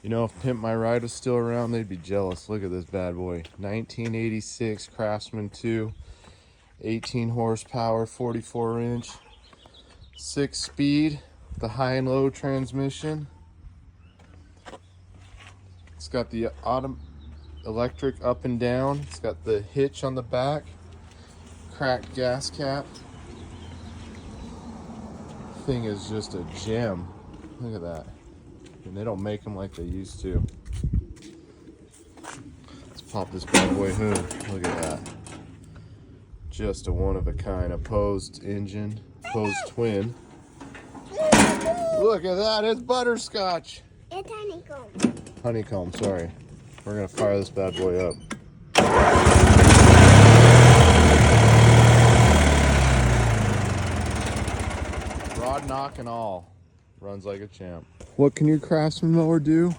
You know, if Pimp My Ride was still around, they'd be jealous. Look at this bad boy. 1986 Craftsman 2, 18 horsepower, 44-inch, 6-speed, the high and low transmission. It's got the electric up and down. It's got the hitch on the back, cracked gas cap. Thing is just a gem. Look at that. And they don't make them like they used to. Let's pop this bad boy hood. Look at that. Just a one of a kind. Opposed engine. Opposed twin. Look at that. It's butterscotch. It's honeycomb. Honeycomb, sorry. We're going to fire this bad boy up. Rod knock and all. Runs like a champ. What can your Craftsman mower do?